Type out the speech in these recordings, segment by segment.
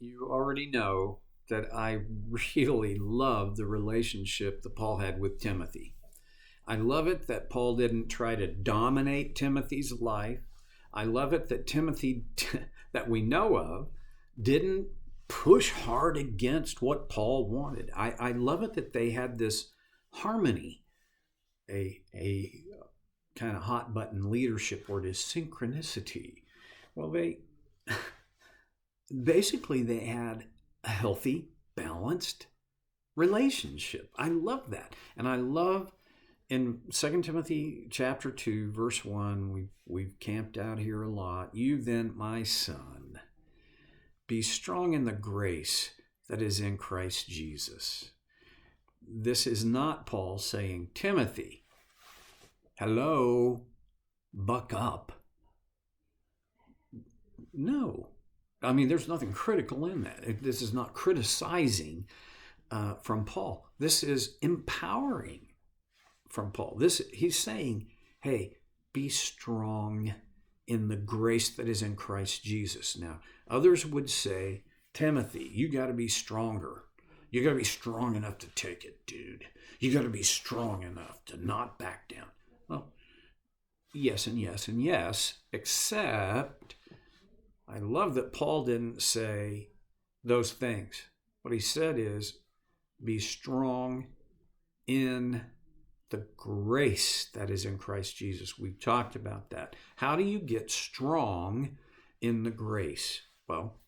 You already know that I really love the relationship that Paul had with Timothy. I love it that Paul didn't try to dominate Timothy's life. I love it that Timothy, that we know of, didn't push hard against what Paul wanted. I love it that they had this harmony, a kind of hot button leadership word is synchronicity. Well, they had a healthy, balanced relationship. I love that. And I love in 2 Timothy chapter 2, verse 1, we've camped out here a lot. You then, my son, be strong in the grace that is in Christ Jesus. This is not Paul saying, Timothy, hello, buck up. No. I mean, there's nothing critical in that. This is not criticizing from Paul. This is empowering from Paul. He's saying, hey, be strong in the grace that is in Christ Jesus. Now, others would say, Timothy, you got to be stronger. You got to be strong enough to take it, dude. You got to be strong enough to not back down. Well, yes and yes and yes, except I love that Paul didn't say those things. What he said is, be strong in the grace that is in Christ Jesus. We've talked about that. How do you get strong in the grace? Well,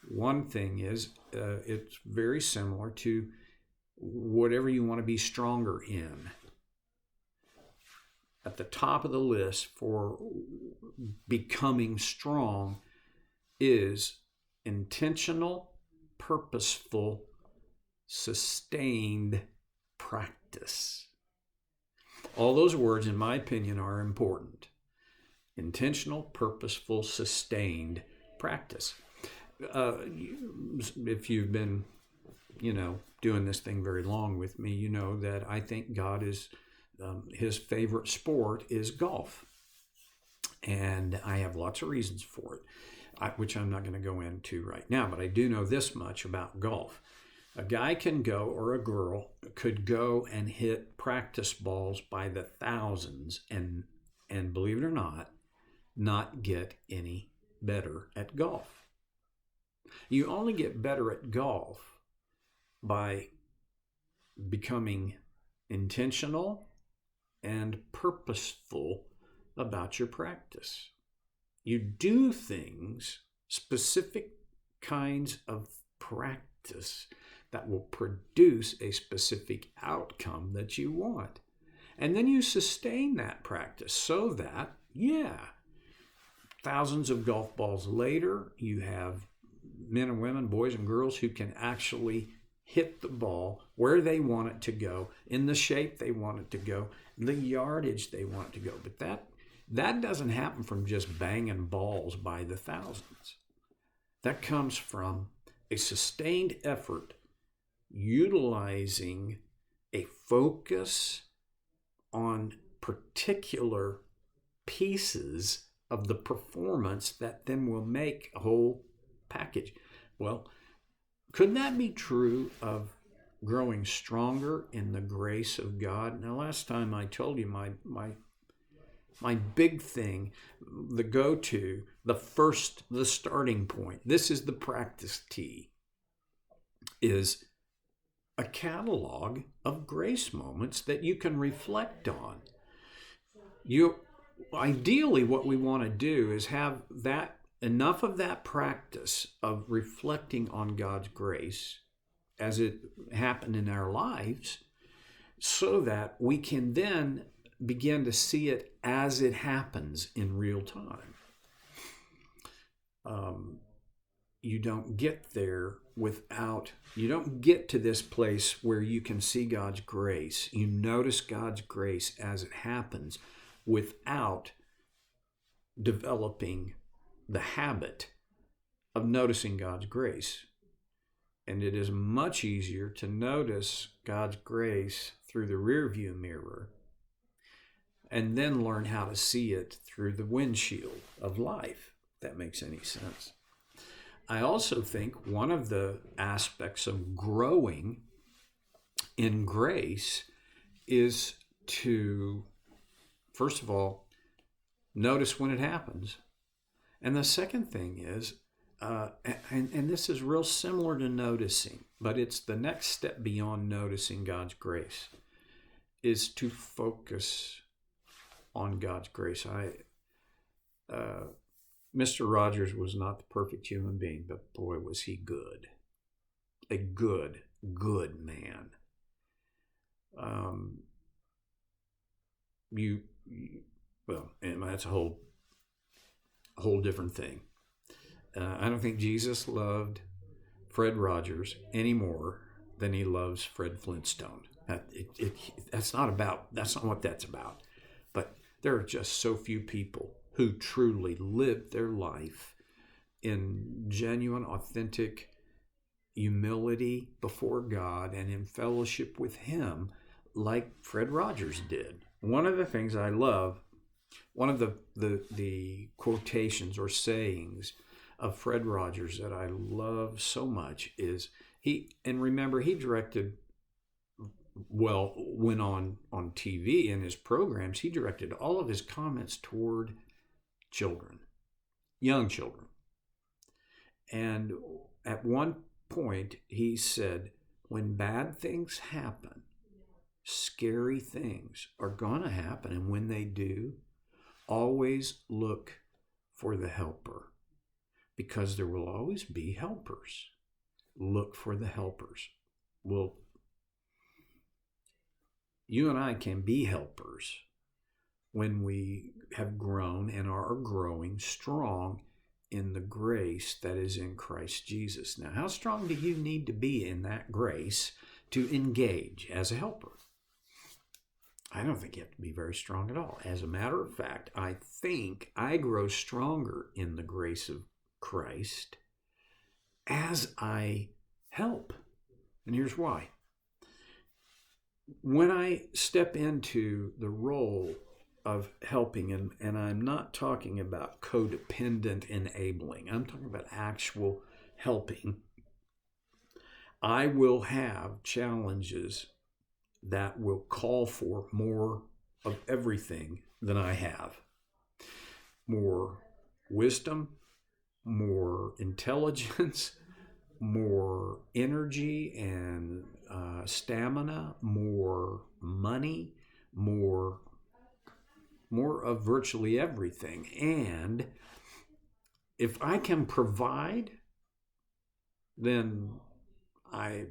one thing is it's very similar to whatever you want to be stronger in. At the top of the list for becoming strong is intentional, purposeful, sustained practice. All those words, in my opinion, are important. Intentional, purposeful, sustained practice. If you've been, doing this thing very long with me, you know that I think God is, his favorite sport is golf. And I have lots of reasons for it, which I'm not going to go into right now, but I do know this much about golf. A guy can go, or a girl could go and hit practice balls by the thousands and believe it or not get any better at golf. You only get better at golf by becoming intentional and purposeful about your practice. You do things, specific kinds of practice that will produce a specific outcome that you want. And then you sustain that practice so that, thousands of golf balls later, you have men and women, boys and girls who can actually hit the ball where they want it to go, in the shape they want it to go, the yardage they want it to go. But that doesn't happen from just banging balls by the thousands. That comes from a sustained effort utilizing a focus on particular pieces of the performance that then will make a whole package. Well, could that be true of growing stronger in the grace of God? Now, last time I told you my big thing, the go-to, the starting point, this is the practice tee, is a catalog of grace moments that you can reflect on. Ideally, what we want to do is have enough of that practice of reflecting on God's grace as it happened in our lives so that we can then begin to see it as it happens in real time. You don't get to this place where you can see God's grace. You notice God's grace as it happens without developing the habit of noticing God's grace. And it is much easier to notice God's grace through the rearview mirror and then learn how to see it through the windshield of life, if that makes any sense. I also think one of the aspects of growing in grace is to, first of all, notice when it happens. And the second thing is, and this is real similar to noticing, but it's the next step beyond noticing God's grace, is to focus on God's grace. Mr. Rogers was not the perfect human being, but boy, was he good. A good man. Well, and that's a whole different thing. I don't think Jesus loved Fred Rogers any more than he loves Fred Flintstone. That's not what that's about. But there are just so few people who truly live their life in genuine, authentic humility before God and in fellowship with Him like Fred Rogers did. One of the things I love, one of the quotations or sayings of Fred Rogers that I love so much is remember he directed, well, when on TV in his programs, he directed all of his comments toward children, young children. And at one point he said, when bad things happen, scary things are going to happen. And when they do, always look for the helper, because there will always be helpers. Look for the helpers. Well, you and I can be helpers when we have grown and are growing strong in the grace that is in Christ Jesus. Now, how strong do you need to be in that grace to engage as a helper? I don't think you have to be very strong at all. As a matter of fact, I think I grow stronger in the grace of Christ as I help. And here's why. When I step into the role of helping, and I'm not talking about codependent enabling, I'm talking about actual helping, I will have challenges that will call for more of everything than I have. More wisdom, more intelligence, more energy and stamina, more money, more of virtually everything. And if I can provide, then I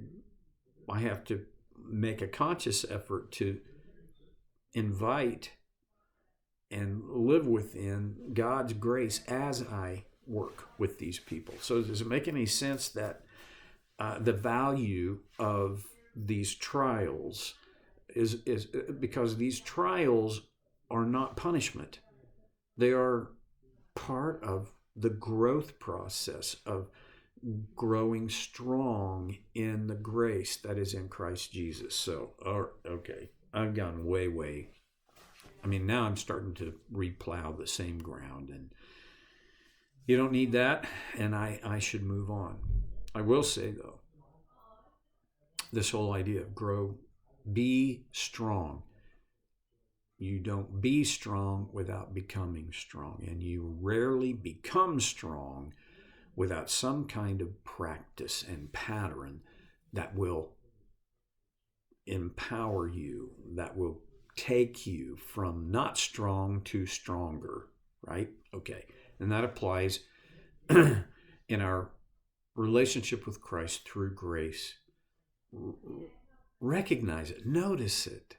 have to make a conscious effort to invite and live within God's grace as I work with these people. So does it make any sense that the value of these trials is because these trials are not punishment. They are part of the growth process of growing strong in the grace that is in Christ Jesus. So, okay, I've gone way. I mean, now I'm starting to replow the same ground, and you don't need that, and I should move on. I will say, though, this whole idea of grow, be strong. You don't be strong without becoming strong, and you rarely become strong without some kind of practice and pattern that will empower you, that will take you from not strong to stronger, right? Okay, and that applies in our relationship with Christ through grace. Recognize it, notice it.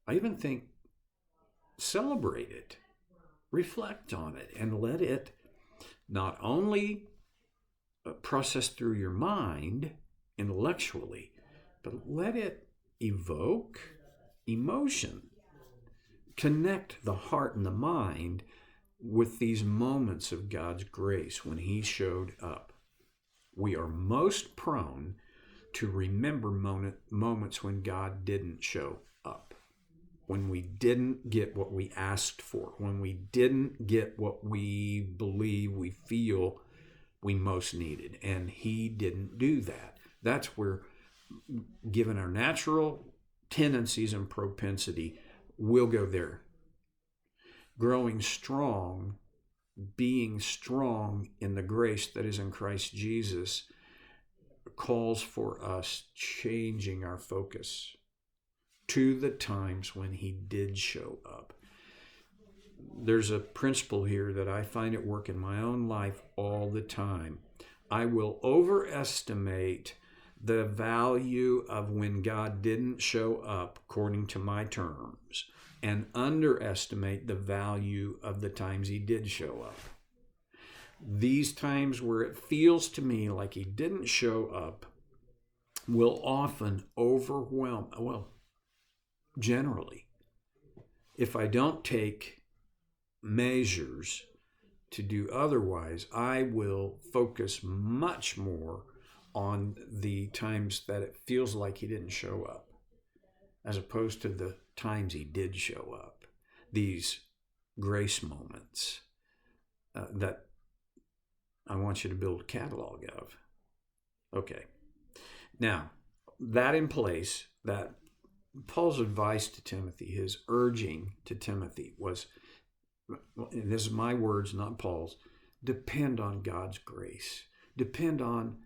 I even think celebrate it, reflect on it, and let it not only process through your mind intellectually, but let it evoke emotion. Connect the heart and the mind with these moments of God's grace when He showed up. We are most prone to remember moments when God didn't show up, when we didn't get what we asked for, when we didn't get what we believe, we feel we most needed. And he didn't do that. That's where, given our natural tendencies and propensity, we'll go there. Growing strong, being strong in the grace that is in Christ Jesus, calls for us changing our focus to the times when he did show up. There's a principle here that I find at work in my own life all the time. I will overestimate the value of when God didn't show up according to my terms, and underestimate the value of the times he did show up. These times where it feels to me like he didn't show up will often overwhelm, generally, if I don't take measures to do otherwise, I will focus much more on the times that it feels like he didn't show up, as opposed to the times he did show up. These grace moments that I want you to build a catalog of. Okay. Now, that in place, that Paul's advice to Timothy, his urging to Timothy was, and this is my words, not Paul's, depend on God's grace. Depend on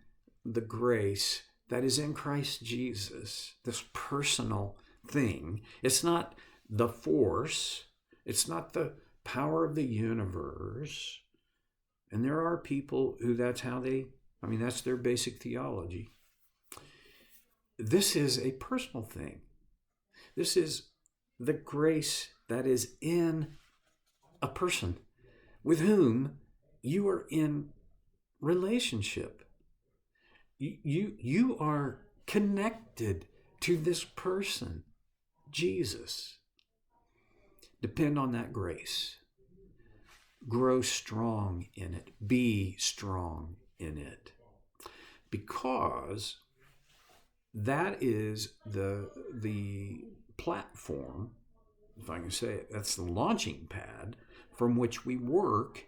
the grace that is in Christ Jesus, this personal thing. It's not the force. It's not the power of the universe. And there are people who that's their basic theology. This is a personal thing. This is the grace that is in a person with whom you are in relationship. You are connected to this person, Jesus. Depend on that grace. Grow strong in it. Be strong in it. Because that is the platform, if I can say it, that's the launching pad from which we work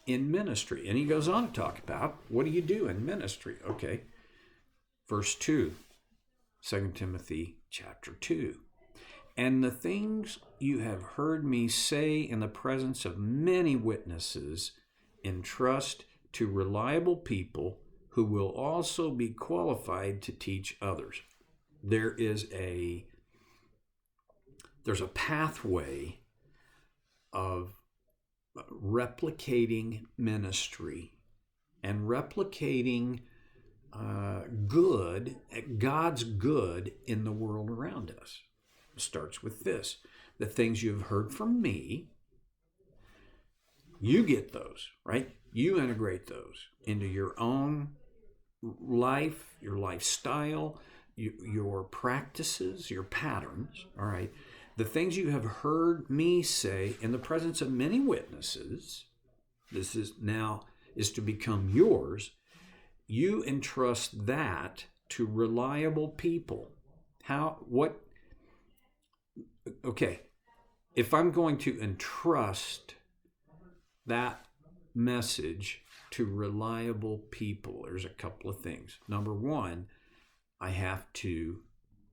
in ministry. And he goes on to talk about, what do you do in ministry? Okay, verse 2, 2 Timothy chapter 2. And the things you have heard me say in the presence of many witnesses, entrust to reliable people who will also be qualified to teach others. There's a pathway of replicating ministry and replicating God's good in the world around us. It starts with this. The things you have heard from me, you get those, right? You integrate those into your own life, your lifestyle, your practices, your patterns, all right? The things you have heard me say in the presence of many witnesses, this is to become yours. You entrust that to reliable people. Okay, if I'm going to entrust that message to reliable people, there's a couple of things. Number one, I have to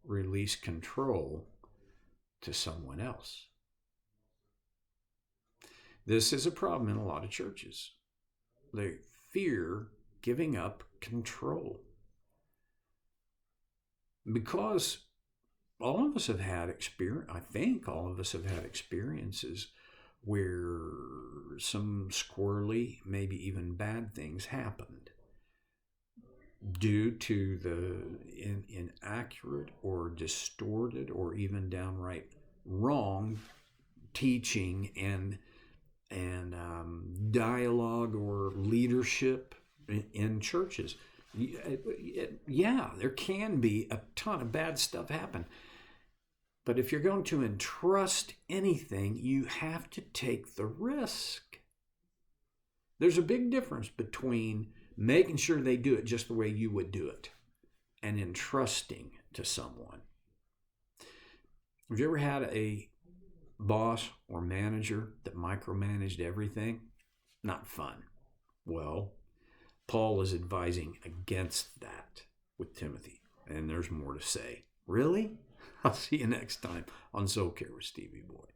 release control to someone else. This is a problem in a lot of churches. They fear giving up control. Because all of us have had experiences where some squirrely, maybe even bad things happened due to the inaccurate or distorted or even downright wrong teaching and dialogue or leadership in churches. Yeah, there can be a ton of bad stuff happen. But if you're going to entrust anything, you have to take the risk. There's a big difference between making sure they do it just the way you would do it and entrusting to someone. Have you ever had a boss or manager that micromanaged everything? Not fun. Well, Paul is advising against that with Timothy. And there's more to say. Really? I'll see you next time on Soul Care with Stevie Boy.